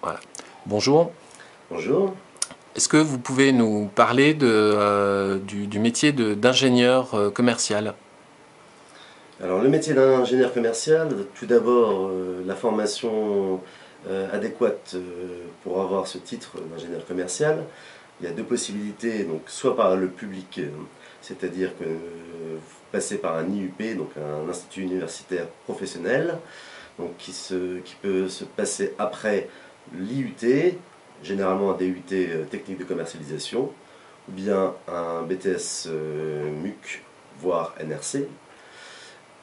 Voilà. Bonjour. Bonjour. Est-ce que vous pouvez nous parler du métier d'ingénieur commercial? Alors le métier d'ingénieur commercial, tout d'abord la formation adéquate pour avoir ce titre d'ingénieur commercial. Il y a deux possibilités, donc soit par le public, c'est-à-dire que vous passez par un IUP, donc un institut universitaire professionnel, donc qui peut se passer après l'IUT, généralement un DUT technique de commercialisation, ou bien un BTS MUC, voire NRC,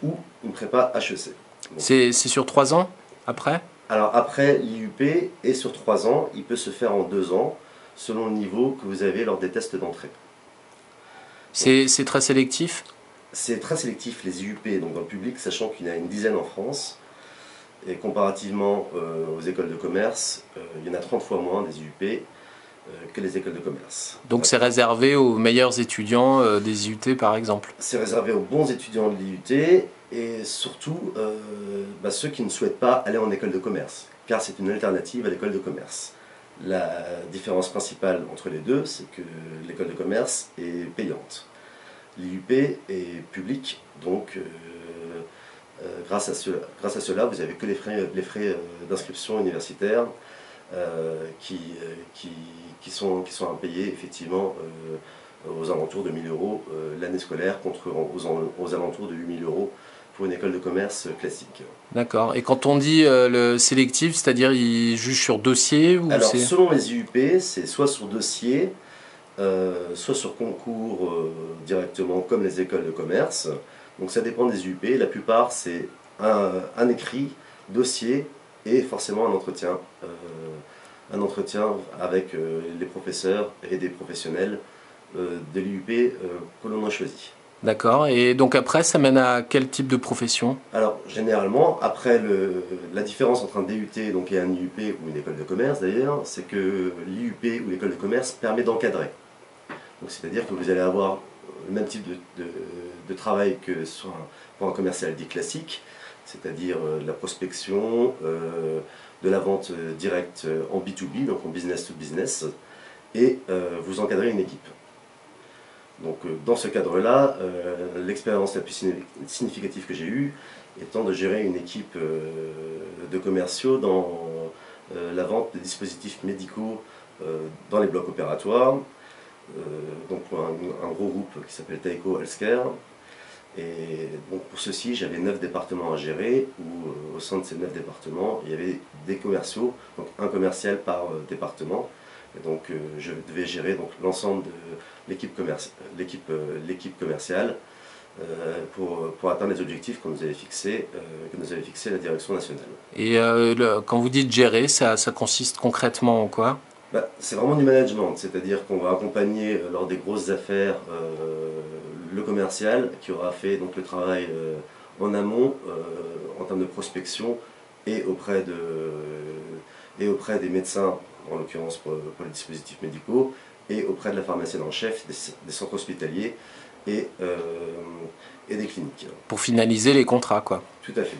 ou une prépa HEC. Donc, C'est sur 3 ans après? alors après l'IUP est sur 3 ans, il peut se faire en 2 ans, selon le niveau que vous avez lors des tests d'entrée. C'est très sélectif? C'est très sélectif les IUP donc dans le public, sachant qu'il y en a une dizaine en France. Et comparativement aux écoles de commerce, il y en a 30 fois moins des IUP que les écoles de commerce. Donc c'est réservé aux meilleurs étudiants des IUT par exemple? C'est réservé aux bons étudiants de l'IUT et surtout ceux qui ne souhaitent pas aller en école de commerce, car c'est une alternative à l'école de commerce. La différence principale entre les deux, c'est que l'école de commerce est payante. L'IUP est public, donc grâce à cela, vous n'avez que les frais d'inscription universitaire qui sont à payer effectivement aux alentours de 1 000 € l'année scolaire contre aux alentours de 8 000 € pour une école de commerce classique. D'accord. Et quand on dit le sélectif, c'est-à-dire il juge sur dossier ou Alors c'est... selon les IUP, c'est soit sur dossier, soit sur concours directement comme les écoles de commerce. Donc ça dépend des IUP. La plupart c'est un écrit, dossier et forcément un entretien avec les professeurs et des professionnels de l'IUP que l'on a choisi. D'accord. Et donc après, ça mène à quel type de profession? Alors généralement, après la différence entre un DUT donc, et un IUP ou une école de commerce d'ailleurs, c'est que l'IUP ou l'école de commerce permet d'encadrer. C'est-à-dire que vous allez avoir le même type de travail que pour un commercial dit classique, c'est-à-dire de la prospection, de la vente directe en B2B, donc en business to business, et vous encadrez une équipe. Donc dans ce cadre-là, l'expérience la plus significative que j'ai eue étant de gérer une équipe de commerciaux dans la vente de dispositifs médicaux dans les blocs opératoires, donc pour un gros groupe qui s'appelle Taiko Healthcare. Et donc pour ceci, j'avais 9 départements à gérer, où au sein de ces 9 départements, il y avait des commerciaux, donc un commercial par département. Et donc je devais gérer l'ensemble de l'équipe commerciale pour atteindre les objectifs que nous avait fixés la direction nationale. Et quand vous dites gérer, ça consiste concrètement en quoi? C'est vraiment du management, c'est-à-dire qu'on va accompagner lors des grosses affaires le commercial qui aura fait donc, le travail en amont en termes de prospection et auprès des médecins, en l'occurrence pour les dispositifs médicaux, et auprès de la pharmacienne en chef, des centres hospitaliers et des cliniques. Pour finaliser les contrats, quoi. Tout à fait.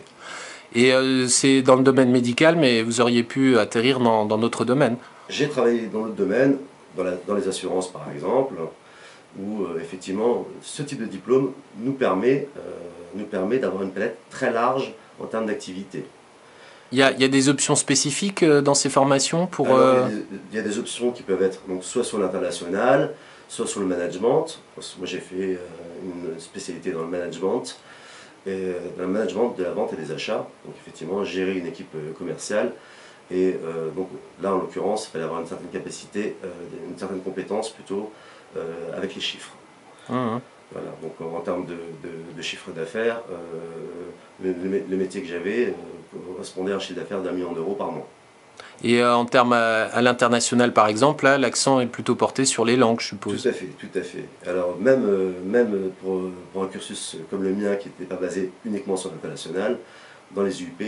Et c'est dans le domaine médical, mais vous auriez pu atterrir dans d'autres domaines. J'ai travaillé dans d'autres domaines, dans les assurances par exemple, où effectivement ce type de diplôme nous permet d'avoir une palette très large en termes d'activité. Il y a des options spécifiques dans ces formations pour... Alors, il y a des options qui peuvent être donc, soit sur l'international, soit sur le management. Moi j'ai fait une spécialité dans le management, de la vente et des achats. Donc effectivement gérer une équipe commerciale. Et donc là en l'occurrence il fallait avoir une certaine capacité, une certaine compétence plutôt avec les chiffres. Mmh. Voilà, donc en termes de chiffre d'affaires, le métier que j'avais correspondait à un chiffre d'affaires d'1 million d'euros par mois. Et en termes à l'international par exemple, là l'accent est plutôt porté sur les langues, je suppose. Tout à fait, tout à fait. Alors même pour un cursus comme le mien qui n'était pas basé uniquement sur l'international, dans les UP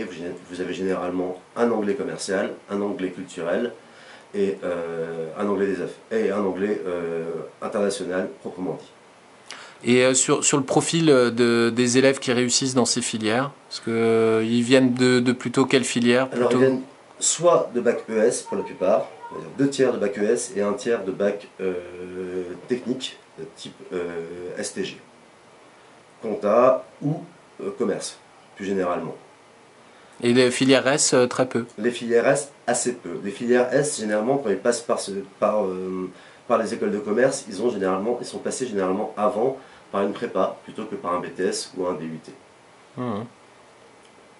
vous avez généralement un anglais commercial, un anglais culturel et un anglais des affaires et un anglais international proprement dit. Et sur le profil des élèves qui réussissent dans ces filières, parce qu'ils viennent de plutôt quelle filière Alors plutôt soit de bac ES pour la plupart, c'est-à-dire 2 tiers de bac ES et 1 tiers de bac technique type STG, compta ou commerce, plus généralement. Et les filières S, très peu. Les filières S, assez peu. Les filières S, généralement, quand ils passent par les écoles de commerce, ils sont passés généralement avant par une prépa plutôt que par un BTS ou un DUT.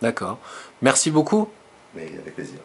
D'accord. Merci beaucoup. Mais avec plaisir.